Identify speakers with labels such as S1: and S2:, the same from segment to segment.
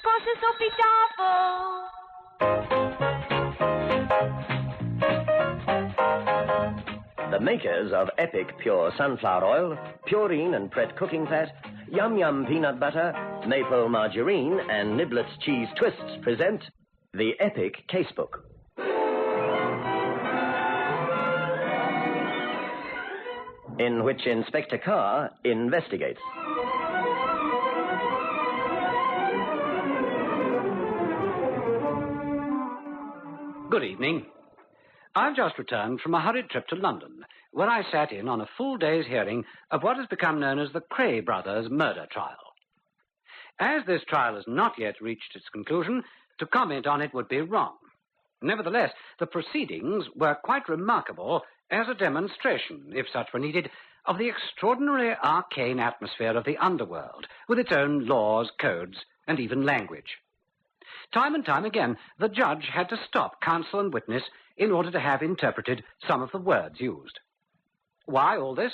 S1: Posse Sophie Tafel.
S2: The makers of Epic Pure Sunflower Oil, Purine and Pret Cooking Fat, Yum Yum Peanut Butter, Maple Margarine, and Niblets Cheese Twists present the Epic Casebook. In which Inspector Carr investigates.
S3: Good evening. I've just returned from a hurried trip to London, where I sat in on a full day's hearing of what has become known as the Cray brothers' murder trial. As this trial has not yet reached its conclusion, to comment on it would be wrong. Nevertheless, the proceedings were quite remarkable as a demonstration, if such were needed, of the extraordinary arcane atmosphere of the underworld, with its own laws, codes, and even language. Time and time again, the judge had to stop counsel and witness in order to have interpreted some of the words used. Why all this?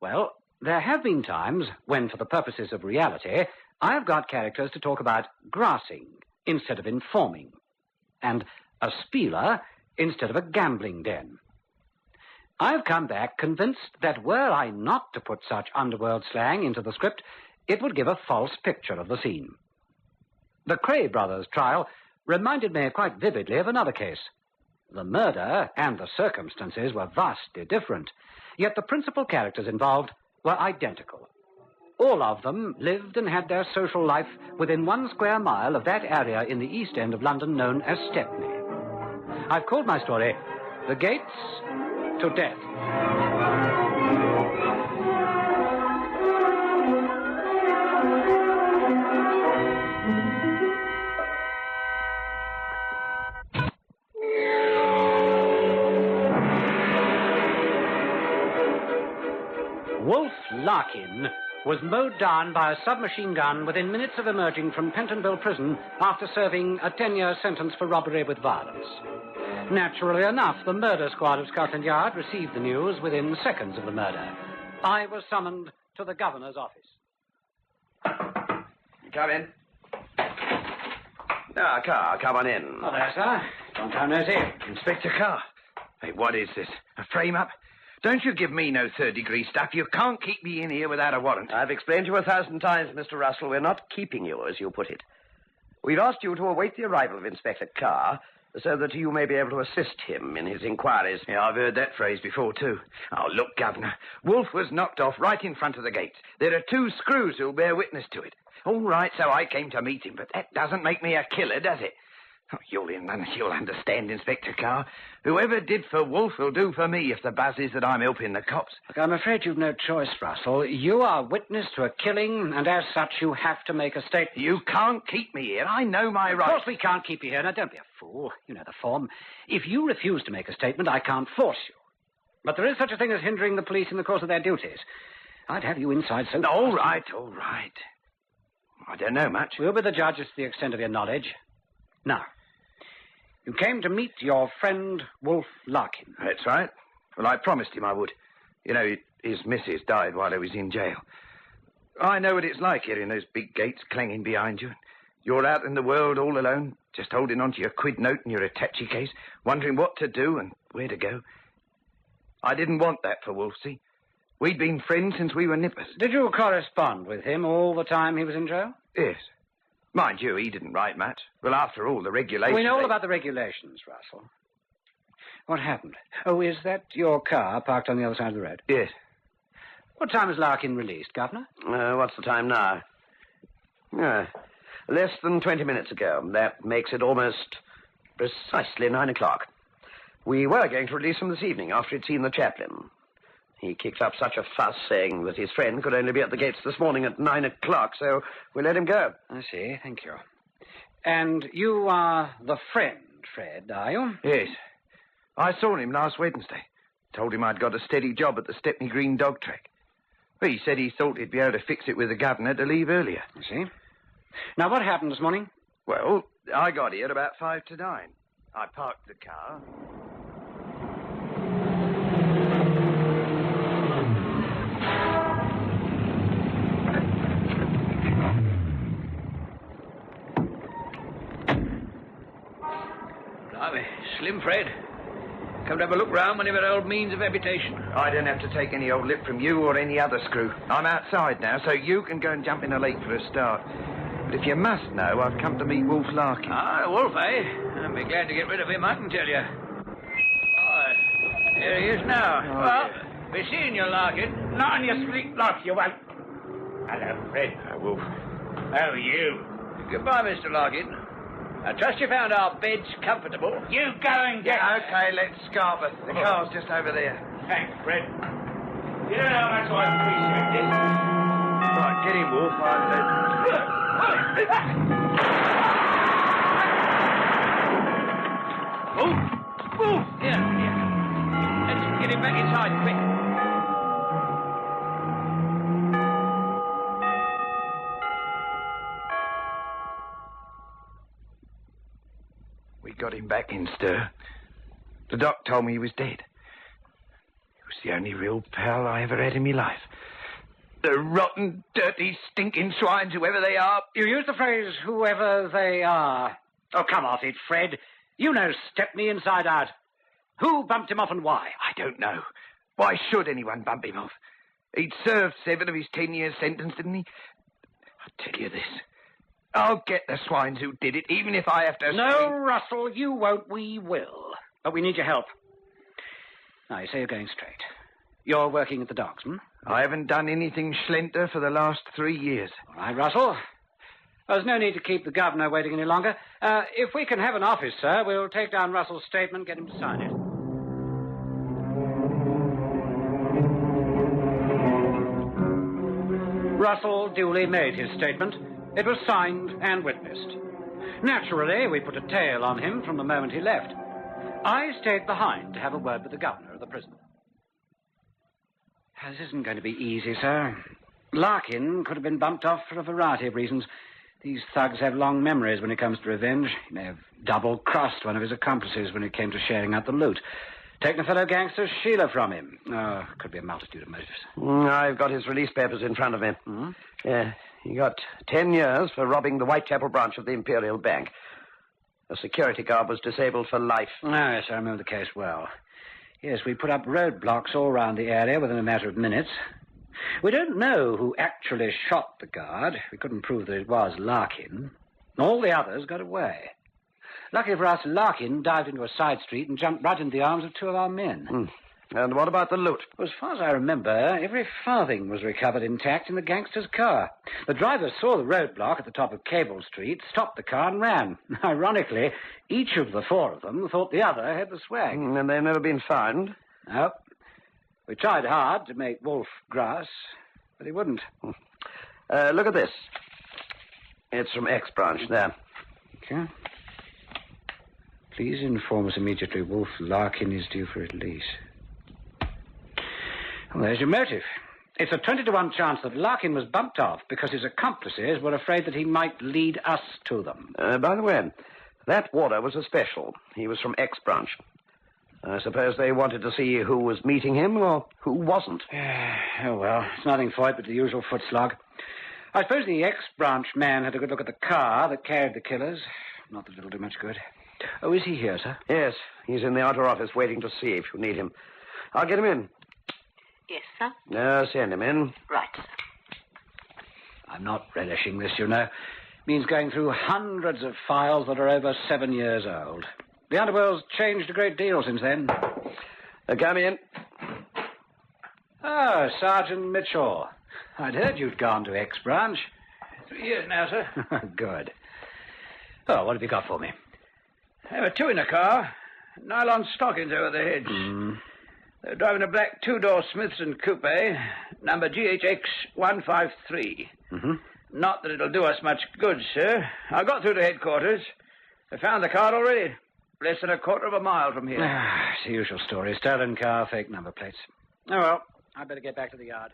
S3: Well, there have been times when, for the purposes of reality, I have got characters to talk about grassing instead of informing, and a spieler instead of a gambling den. I've come back convinced that were I not to put such underworld slang into the script, it would give a false picture of the scene. The Cray brothers' trial reminded me quite vividly of another case. The murder and the circumstances were vastly different, yet the principal characters involved were identical. All of them lived and had their social life within 1 square mile of that area in the East End of London known as Stepney. I've called my story The Gates to Death. Wolf Larkin was mowed down by a submachine gun within minutes of emerging from Pentonville Prison after serving a 10-year sentence for robbery with violence. Naturally enough, the murder squad of Scotland Yard received the news within seconds of the murder. I was summoned to the governor's office.
S4: Come in. Ah, Carr, come on in.
S3: Oh, there, sir. Long time no see.
S4: Inspector Carr. Hey, what is this? A frame-up? Don't you give me no third-degree stuff. You can't keep me in here without a warrant.
S2: I've explained to you 1,000 times, Mr. Russell, we're not keeping you, as you put it. We've asked you to await the arrival of Inspector Carr so that you may be able to assist him in his inquiries.
S4: Yeah, I've heard that phrase before, too. Oh, look, Governor. Wolf was knocked off right in front of the gates. There are 2 screws who'll bear witness to it. All right, so I came to meet him, but that doesn't make me a killer, does it? Oh, you'll understand, Inspector Carr. Whoever did for Wolf will do for me if the buzz is that I'm helping the cops.
S3: Look, I'm afraid you've no choice, Russell. You are witness to a killing, and as such, you have to make a statement.
S4: You can't keep me here. I know my rights.
S3: Of course we can't keep you here. Now, don't be a fool. You know the form. If you refuse to make a statement, I can't force you. But there is such a thing as hindering the police in the course of their duties. I'd have you inside so...
S4: All right. I don't know much.
S3: We'll be the judge as to the extent of your knowledge. Now, you came to meet your friend, Wolf Larkin.
S4: That's right. Well, I promised him I would. You know, his missus died while he was in jail. I know what it's like hearing those big gates clanging behind you. You're out in the world all alone, just holding on to your quid note and your attache case, wondering what to do and where to go. I didn't want that for Wolf, see? We'd been friends since we were nippers.
S3: Did you correspond with him all the time he was in jail?
S4: Yes. Mind you, he didn't write much. Well, after all, the regulations...
S3: We know all about the regulations, Russell. What happened? Oh, is that your car parked on the other side of the road?
S4: Yes.
S3: What time was Larkin released, Governor?
S2: What's the time now? Less than 20 minutes ago. That makes it almost precisely 9 o'clock. We were going to release him this evening after he'd seen the chaplain. He kicked up such a fuss saying that his friend could only be at the gates this morning at 9 o'clock, so we let him go.
S3: I see. Thank you. And you are the friend, Fred, are you?
S4: Yes. I saw him last Wednesday. Told him I'd got a steady job at the Stepney Green dog track. Well, he said he thought he'd be able to fix it with the governor to leave earlier.
S3: I see. Now, what happened this morning?
S4: Well, I got here about 5 to 9. I parked the car...
S1: him, Fred. Come to have a look round when you've had old means of habitation.
S4: I don't have to take any old lip from you or any other screw. I'm outside now, so you can go and jump in the lake for a start. But if you must know, I've come to meet Wolf Larkin.
S1: Ah, Wolf, eh? I'll be glad to get rid of him, I can tell you. Oh, here he is now.
S4: Oh,
S1: well,
S4: yeah.
S1: be seeing you, Larkin. Not on your sleep, Lark, you won't. Hello, Fred.
S4: Wolf.
S1: How are you? Goodbye, Mr. Larkin. I trust you found our beds comfortable. You go and get...
S4: Yeah, OK, let's Scarborouth. The car's just over there.
S1: Thanks, Fred. You don't know how much I appreciate this.
S4: Right, get in, Wolf.
S1: Move! Here. Let's get him back inside, quick.
S4: We got him back in stir. The doc told me he was dead. He was the only real pal I ever had in my life. The rotten, dirty, stinking swines, whoever they are.
S3: You use the phrase, whoever they are. Oh, come off it, Fred. You know Stepney inside out. Who bumped him off and why?
S4: I don't know. Why should anyone bump him off? He'd served 7 of his 10-year sentence, didn't he? I'll tell you this. I'll get the swines who did it, even if I have to...
S3: No, Russell, you won't. We will. But we need your help. Now, you say you're going straight. You're working at the docks, hmm?
S4: I haven't done anything schlenter for the last 3 years.
S3: All right, Russell. There's no need to keep the governor waiting any longer. If we can have an office, sir, we'll take down Russell's statement, get him to sign it. Russell duly made his statement. It was signed and witnessed. Naturally, we put a tail on him from the moment he left. I stayed behind to have a word with the governor of the prison. This isn't going to be easy, sir. Larkin could have been bumped off for a variety of reasons. These thugs have long memories when it comes to revenge. He may have double-crossed one of his accomplices when it came to sharing out the loot. Taken a fellow gangster's Sheila from him. Could be a multitude of motives.
S2: I've got his release papers in front of me.
S3: Hmm?
S2: Yeah, he got 10 years for robbing the Whitechapel branch of the Imperial Bank. The security guard was disabled for life.
S3: Oh, yes, I remember the case well. Yes, we put up roadblocks all around the area within a matter of minutes. We don't know who actually shot the guard. We couldn't prove that it was Larkin. All the others got away. Lucky for us, Larkin dived into a side street and jumped right into the arms of 2 of our men.
S2: And what about the loot?
S3: As far as I remember, every farthing was recovered intact in the gangster's car. The driver saw the roadblock at the top of Cable Street, stopped the car and ran. Ironically, each of the 4 of them thought the other had the swag.
S2: And they've never been found?
S3: No. We tried hard to make Wolf grass, but he wouldn't.
S2: Look at this. It's from X branch, there.
S3: Okay. Please inform us immediately Wolf Larkin is due for release. Well, there's your motive. It's a 20-to-1 chance that Larkin was bumped off because his accomplices were afraid that he might lead us to them.
S2: By the way, that warder was a special. He was from X branch. I suppose they wanted to see who was meeting him or who wasn't.
S3: Oh, well, it's nothing for it but the usual foot slog. I suppose the X-branch man had a good look at the car that carried the killers. Not that it'll do much good. Oh, is he here, sir?
S2: Yes, he's in the outer office waiting to see if you need him. I'll get him in.
S5: Yes, sir?
S2: Send him in.
S5: Right.
S3: I'm not relishing this, you know. Means going through hundreds of files that are over 7 years old. The underworld's changed a great deal since then.
S2: Come in.
S3: Oh, Sergeant Mitchell. I'd heard you'd gone to X-Branch.
S1: 3 years now, sir.
S3: Good. Oh, what have you got for me?
S1: There were 2 in the car. Nylon stockings over the heads. They were driving a black 2-door Smithson coupe, number GHX 153. Not that it'll do us much good, sir. I got through to headquarters. They found the car already. Less than a quarter of a mile from here.
S3: It's the usual story. Stolen car, fake number plates. Oh, well, I'd better get back to the yard.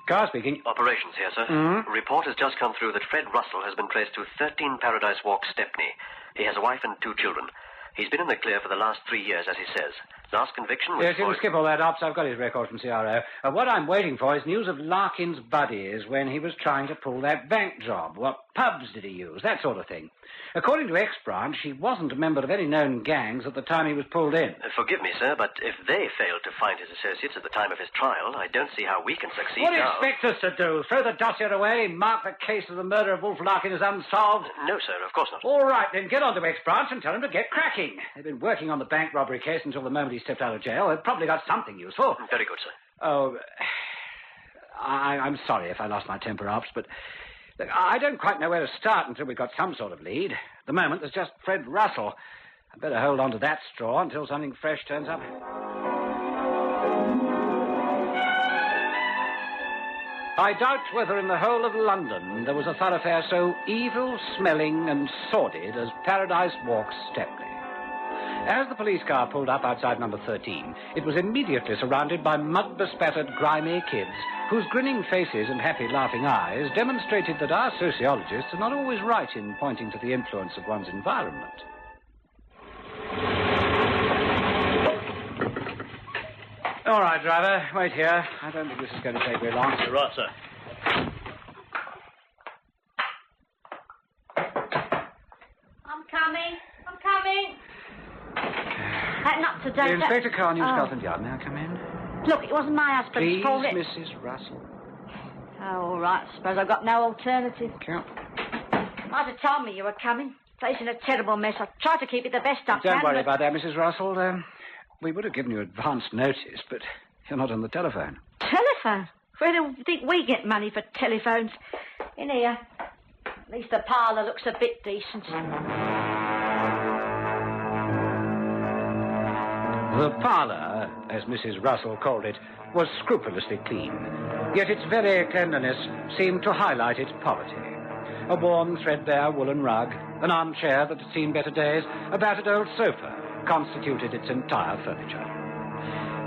S3: Carr speaking.
S6: Operations here, sir.
S3: Mm-hmm.
S6: A report has just come through that Fred Russell has been traced to 13 Paradise Walk, Stepney. He has a wife and 2 children. He's been in the clear for the last 3 years, as he says. Last conviction was
S3: Yes, you can skip all that, Ops. I've got his record from CRO. What I'm waiting for is news of Larkin's buddies when he was trying to pull that bank job. What pubs did he use? That sort of thing. According to X-Branch, he wasn't a member of any known gangs at the time he was pulled in.
S6: Forgive me, sir, but if they failed to find his associates at the time of his trial, I don't see how we can succeed
S3: What do you
S6: now.
S3: expect us to do? Throw the dossier away? Mark the case of the murder of Wolf Larkin as unsolved?
S6: No, sir, of course not.
S3: All right, then get on to X-Branch and tell him to get cracking. They've been working on the bank robbery case until the moment he stepped out of jail. They've probably got something useful.
S6: Very good, sir.
S3: Oh, I'm sorry if I lost my temper, Ops, but look, I don't quite know where to start until we've got some sort of lead. At the moment, there's just Fred Russell. I'd better hold on to that straw until something fresh turns up. I doubt whether in the whole of London there was a thoroughfare so evil-smelling and sordid as Paradise Walks, Stepney. As the police car pulled up outside number 13, it was immediately surrounded by mud-bespattered, grimy kids whose grinning faces and happy, laughing eyes demonstrated that our sociologists are not always right in pointing to the influence of one's environment. All right, driver, wait here. I don't think this is going to take very long.
S7: Right, sir.
S5: I'm coming. Not today.
S3: Inspector Carr, New Scotland Yard. May I come in?
S5: Look, it wasn't my husband's
S3: Please,
S5: fault.
S3: Mrs. Russell.
S5: Oh, all right. I suppose I've got no alternative.
S3: Count.
S5: Might have told me you were coming. Facing a terrible mess. I tried to keep it the best I can.
S3: Don't worry about that, Mrs. Russell. We would have given you advance notice, but you're not on the telephone.
S5: Telephone? Where do you think we get money for telephones? In here. At least the parlour looks a bit decent.
S3: The parlour, as Mrs. Russell called it, was scrupulously clean. Yet its very cleanliness seemed to highlight its poverty. A worn, threadbare woolen rug, an armchair that had seen better days, a battered old sofa constituted its entire furniture.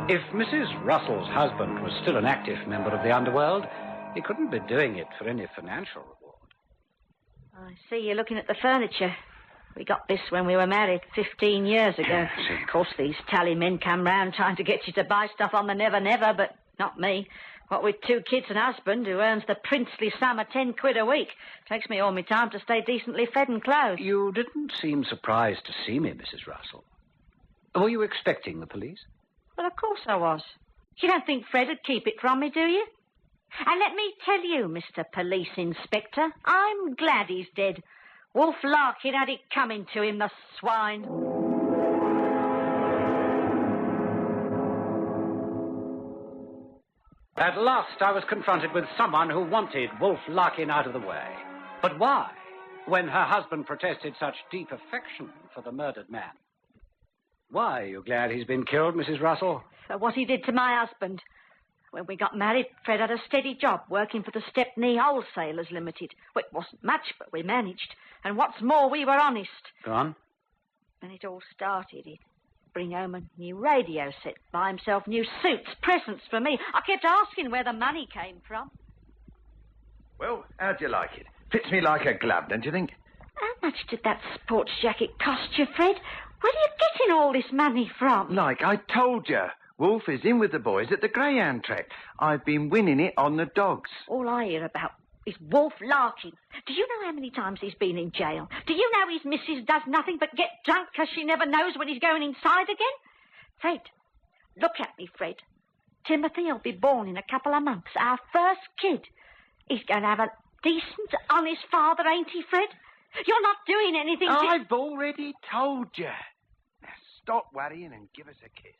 S3: If Mrs. Russell's husband was still an active member of the underworld, he couldn't be doing it for any financial reward.
S5: I see you're looking at the furniture. We got this when we were married 15 years ago. Of course, these tally men come round trying to get you to buy stuff on the never-never, but not me. What with 2 kids and a husband who earns the princely sum of 10 quid a week. Takes me all my time to stay decently fed and clothed.
S3: You didn't seem surprised to see me, Mrs. Russell. Were you expecting the police?
S5: Well, of course I was. You don't think Fred would keep it from me, do you? And let me tell you, Mr. Police Inspector, I'm glad he's dead. Wolf Larkin had it coming to him, the swine.
S3: At last I was confronted with someone who wanted Wolf Larkin out of the way. But why, when her husband protested such deep affection for the murdered man? Why are you glad he's been killed, Mrs. Russell?
S5: For what he did to my husband. When we got married, Fred had a steady job working for the Stepney Wholesalers Limited. Well, it wasn't much, but we managed. And what's more, we were honest.
S3: Go on.
S5: Then it all started. He'd bring home a new radio set, buy himself new suits, presents for me. I kept asking where the money came from.
S4: Well, how'd you like it? Fits me like a glove, don't you think?
S5: How much did that sports jacket cost you, Fred? Where are you getting all this money from?
S4: Like I told you. Wolf is in with the boys at the greyhound track. I've been winning it on the dogs.
S5: All I hear about is Wolf Larkin. Do you know how many times he's been in jail? Do you know his missus does nothing but get drunk because she never knows when he's going inside again? Fred, look at me, Fred. Timothy will be born in a couple of months, our first kid. He's going to have a decent, honest father, ain't he, Fred? You're not doing anything to...
S4: I've already told you. Now stop worrying and give us a kiss.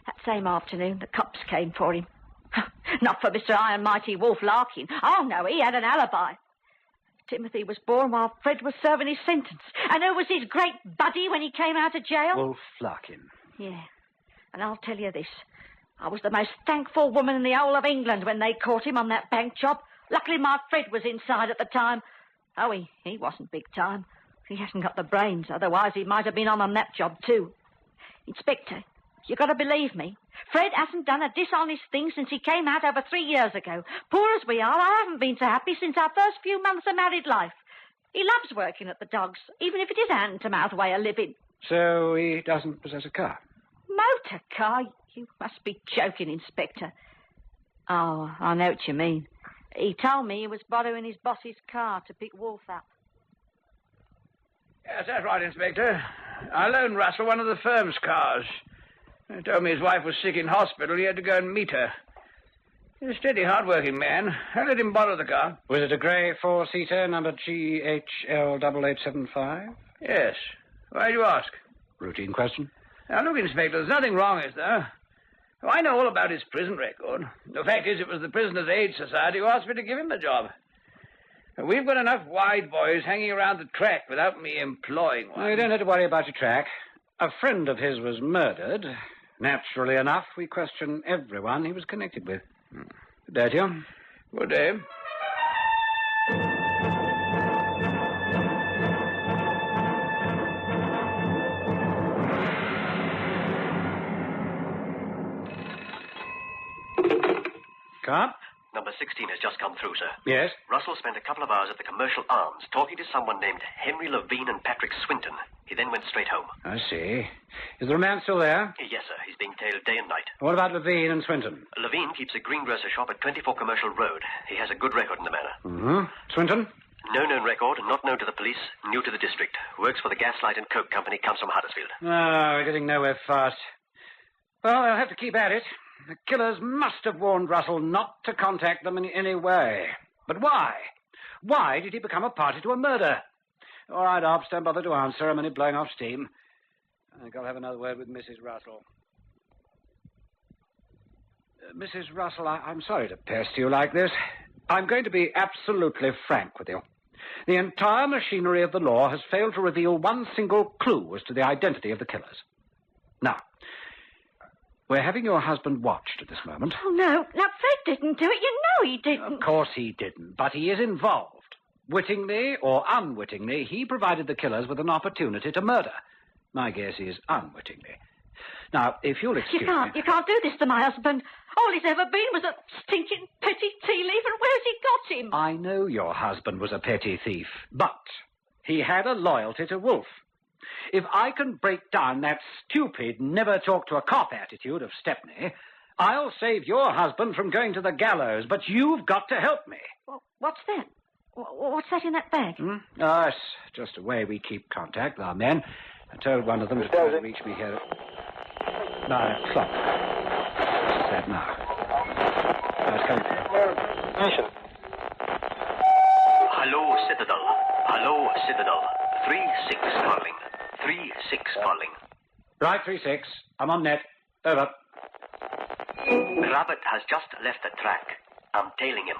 S5: That same afternoon, the cops came for him. Not for Mr. Iron Mighty Wolf Larkin. Oh, no, he had an alibi. Timothy was born while Fred was serving his sentence. And who was his great buddy when he came out of jail?
S3: Wolf Larkin.
S5: Yeah. And I'll tell you this. I was the most thankful woman in the whole of England when they caught him on that bank job. Luckily, my Fred was inside at the time. Oh, he wasn't big time. He hasn't got the brains. Otherwise, he might have been on that job, too. Inspector, you got to believe me. Fred hasn't done a dishonest thing since he came out over 3 years ago. Poor as we are, I haven't been so happy since our first few months of married life. He loves working at the dogs, even if it is a hand-to-mouth way of living.
S3: So he doesn't possess a car?
S5: Motor car? You must be joking, Inspector. Oh, I know what you mean. He told me he was borrowing his boss's car to pick Wolf up.
S1: Yes, that's right, Inspector. I loaned Russell one of the firm's cars. He told me his wife was sick in hospital. He had to go and meet her. He's a steady, hard-working man. I let him borrow the car.
S3: Was it a grey four-seater, number GHL8875?
S1: Yes. Why do you ask?
S3: Routine question.
S1: Now, look, Inspector, there's nothing wrong, is there? Oh, I know all about his prison record. The fact is, it was the Prisoners' Aid Society who asked me to give him the job. We've got enough wide boys hanging around the track without me employing one.
S3: Well, you don't have to worry about your track. A friend of his was murdered. Naturally enough, we question everyone he was connected with. Good day to you.
S1: Good day.
S3: Carr?
S6: Number 16 has just come through, sir.
S3: Yes?
S6: Russell spent a couple of hours at the Commercial Arms talking to someone named Henry Levine and Patrick Swinton. He then went straight home.
S3: I see. Is the man still there?
S6: Yes, sir. He's being tailed day and night.
S3: What about Levine and Swinton?
S6: Levine keeps a greengrocer shop at 24 Commercial Road. He has a good record in the matter.
S3: Mm-hmm. Swinton?
S6: No known record, not known to the police, new to the district. Works for the Gaslight and Coke Company, comes from Huddersfield.
S3: Oh, we're getting nowhere fast. Well, I'll have to keep at it. The killers must have warned Russell not to contact them in any way. But why? Why did he become a party to a murder? All right, Ops, don't bother to answer. I'm only blowing off steam. I think I'll have another word with Mrs. Russell. Mrs. Russell, I'm sorry to pester you like this. I'm going to be absolutely frank with you. The entire machinery of the law has failed to reveal one single clue as to the identity of the killers. Now, we're having your husband watched at this moment.
S5: Oh, no. Now, Fred didn't do it. You know he didn't.
S3: Of course he didn't, but he is involved. Wittingly or unwittingly, he provided the killers with an opportunity to murder. My guess is unwittingly. Now, if you'll excuse me...
S5: You can't do this to my husband. All he's ever been was a stinking petty tea leaf, and where's he got him?
S3: I know your husband was a petty thief, but he had a loyalty to Wolf. If I can break down that stupid, never-talk-to-a-cop attitude of Stepney, I'll save your husband from going to the gallows, but you've got to help me.
S5: Well, what's that? What's that in that bag?
S3: Oh, it's just a way we keep contact with our men. I told one of them to try to reach me here at 9 o'clock. What's that now? Now it's coming from...
S6: Hello, Citadel. Hello, Citadel. 3-6 calling. 3-6 calling.
S3: Right, 3-6. I'm on net. Over.
S6: Rabbit has just left the track. I'm tailing him.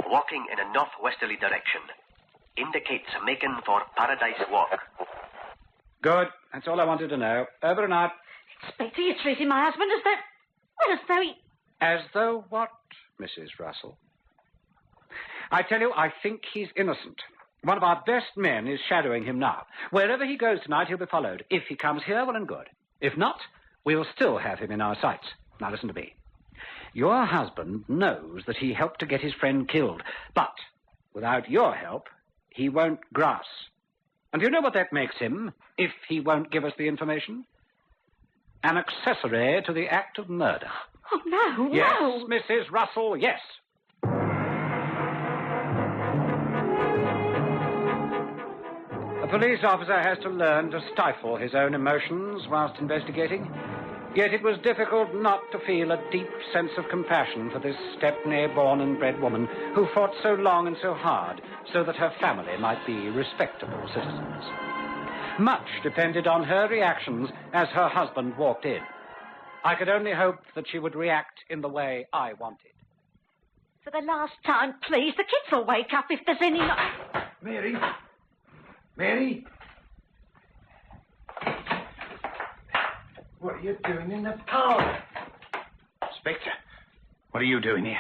S6: Walking in a northwesterly direction. Indicates making for Paradise Walk.
S3: Good. That's all I wanted to know. Over and out.
S5: Inspector, you're treating my husband as though... Well, as though he...
S3: As though what, Mrs. Russell? I tell you, I think he's innocent. One of our best men is shadowing him now. Wherever he goes tonight, he'll be followed. If he comes here, well and good. If not, we'll still have him in our sights. Now, listen to me. Your husband knows that he helped to get his friend killed. But without your help, he won't grass. And do you know what that makes him, if he won't give us the information? An accessory to the act of murder.
S5: Oh, no,
S3: Yes,
S5: no.
S3: Mrs. Russell, yes. A police officer has to learn to stifle his own emotions whilst investigating. Yet it was difficult not to feel a deep sense of compassion for this Stepney-born and bred woman who fought so long and so hard so that her family might be respectable citizens. Much depended on her reactions as her husband walked in. I could only hope that she would react in the way I wanted.
S5: For the last time, please, the kids will wake up if there's any...
S4: Mary? Mary? What are you doing in the parlour? Inspector, what are you doing here?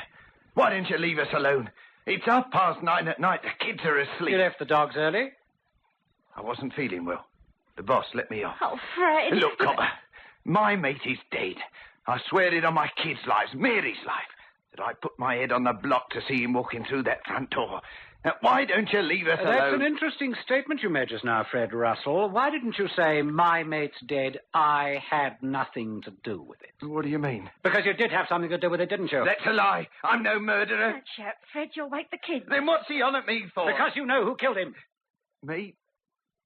S4: Why didn't you leave us alone? It's 9:30 at night. The kids are asleep.
S3: You left the dogs early?
S4: I wasn't feeling well. The boss let me off.
S5: Oh, Fred.
S4: Look, Copper, my mate is dead. I swear it on my kids' lives, Mary's life. that I put my head on the block to see him walking through that front door. Now, why don't you leave us alone?
S3: That's an interesting statement you made just now, Fred Russell. Why didn't you say, my mate's dead, I had nothing to do with it?
S4: What do you mean?
S3: Because you did have something to do with it, didn't you?
S4: That's a lie. I'm no murderer.
S5: Don't shout, Fred. You'll wake the kids.
S4: Then what's he on at me for?
S3: Because you know who killed him.
S4: Me?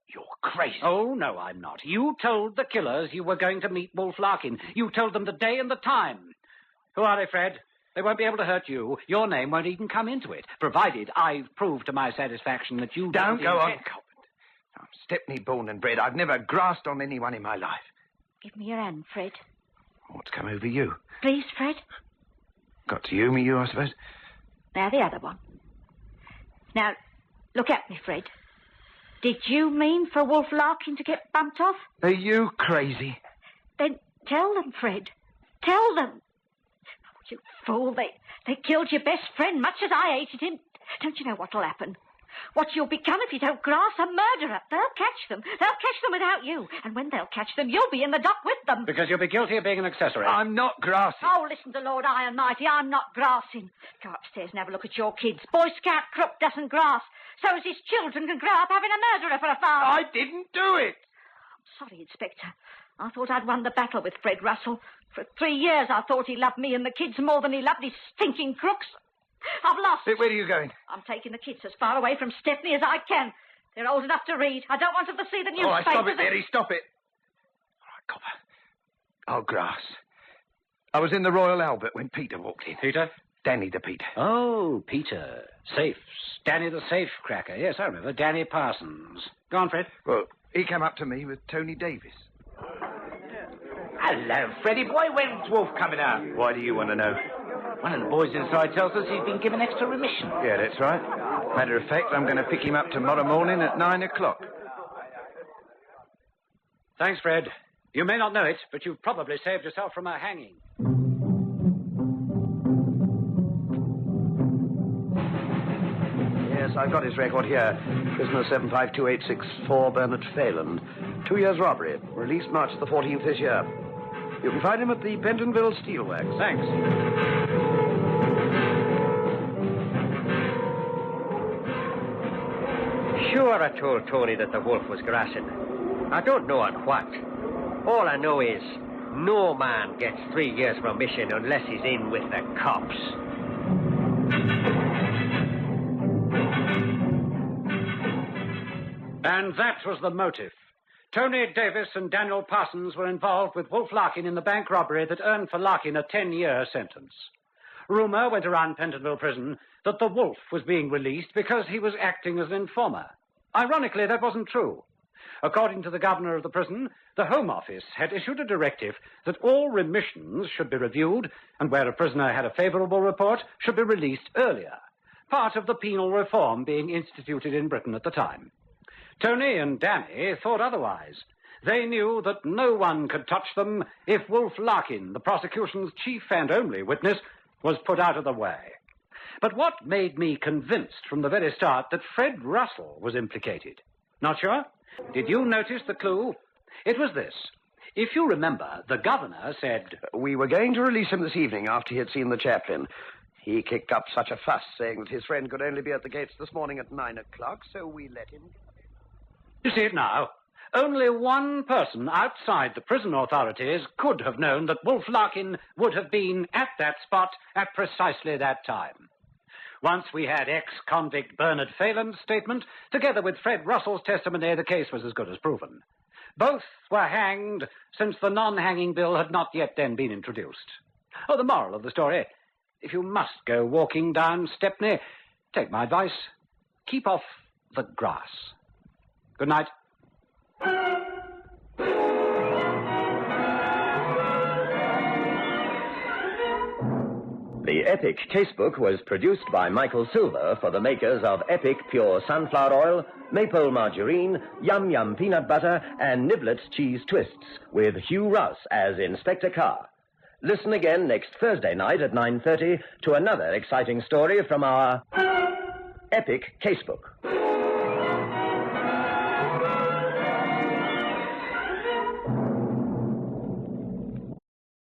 S4: You're crazy.
S3: Oh, no, I'm not. You told the killers you were going to meet Wolf Larkin. You told them the day and the time. Who are they, Fred? They won't be able to hurt you. Your name won't even come into it, provided I've proved to my satisfaction that you
S4: Don't go on,
S3: intend-
S4: Cobbett. I'm Stepney born and bred. I've never grasped on anyone in my life.
S5: Give me your hand, Fred.
S4: What's come over you?
S5: Please, Fred.
S4: Got to humour you, I suppose?
S5: Now, the other one. Now, look at me, Fred. Did you mean for Wolf Larkin to get bumped off?
S4: Are you crazy?
S5: Then tell them, Fred. Tell them. Oh, you fool. They killed your best friend, much as I hated him. Don't you know what'll happen? What you'll become if you don't grasp a murderer. They'll catch them. They'll catch them without you. And when they'll catch them, you'll be in the dock with them.
S3: Because you'll be guilty of being an accessory.
S4: I'm not grassy.
S5: Oh, listen to Lord High and Mighty. I'm not grassing. Go upstairs and have a look at your kids. Boy Scout Crook doesn't grass. So as his children can grow up having a murderer for a father.
S4: I didn't do it.
S5: I'm sorry, Inspector. I thought I'd won the battle with Fred Russell. For 3 years I thought he loved me and the kids more than he loved his stinking crooks. I've lost.
S4: Where are you going?
S5: I'm taking the kids as far away from Stepney as I can. They're old enough to read. I don't want them to see the newspapers.
S4: All right, stop it, Mary, stop it. All right, Copper. I'll grass. I was in the Royal Albert when Peter walked in.
S3: Peter?
S4: Danny the Peter.
S3: Oh, Peter. Safes. Danny the safe cracker. Yes, I remember. Danny Parsons. Go on, Fred.
S4: Well, he came up to me with Tony Davis.
S7: Hello, Freddie boy. When's Wolf coming out?
S4: Why do you want to know?
S7: One of the boys inside tells us he's been given extra remission.
S4: Yeah, that's right. Matter of fact, I'm going to pick him up tomorrow morning at 9 o'clock.
S3: Thanks, Fred. You may not know it, but you've probably saved yourself from a hanging.
S2: Yes, I've got his record here. Prisoner 752864, Bernard Phelan. 2 years robbery. Released March the 14th this year. You can find him at the Pentonville Steelworks.
S3: Thanks.
S8: Sure, I told Tony that the wolf was grassing. I don't know on what. All I know is no man gets 3 years remission unless he's in with the cops.
S3: And that was the motive. Tony Davis and Daniel Parsons were involved with Wolf Larkin in the bank robbery that earned for Larkin a 10-year sentence. Rumour went around Pentonville Prison that the wolf was being released because he was acting as an informer. Ironically, that wasn't true. According to the governor of the prison, the Home Office had issued a directive that all remissions should be reviewed, and where a prisoner had a favourable report, should be released earlier, part of the penal reform being instituted in Britain at the time. Tony and Danny thought otherwise. They knew that no one could touch them if Wolf Larkin, the prosecution's chief and only witness, was put out of the way. But what made me convinced from the very start that Fred Russell was implicated? Not sure? Did you notice the clue? It was this. If you remember, the governor said...
S2: We were going to release him this evening after he had seen the chaplain. He kicked up such a fuss, saying that his friend could only be at the gates this morning at 9 o'clock, so we let him...
S3: You see it now. Only one person outside the prison authorities could have known that Wolf Larkin would have been at that spot at precisely that time. Once we had ex-convict Bernard Phelan's statement, together with Fred Russell's testimony, the case was as good as proven. Both were hanged since the non-hanging bill had not yet then been introduced. Oh, the moral of the story, if you must go walking down Stepney, take my advice, keep off the grass. Good night.
S9: The Epic Casebook was produced by Michael Silver for the makers of Epic Pure Sunflower Oil, Maple Margarine, Yum Yum Peanut Butter, and Niblet Cheese Twists, with Hugh Rouse as Inspector Carr. Listen again next Thursday night at 9:30 to another exciting story from our Epic Casebook.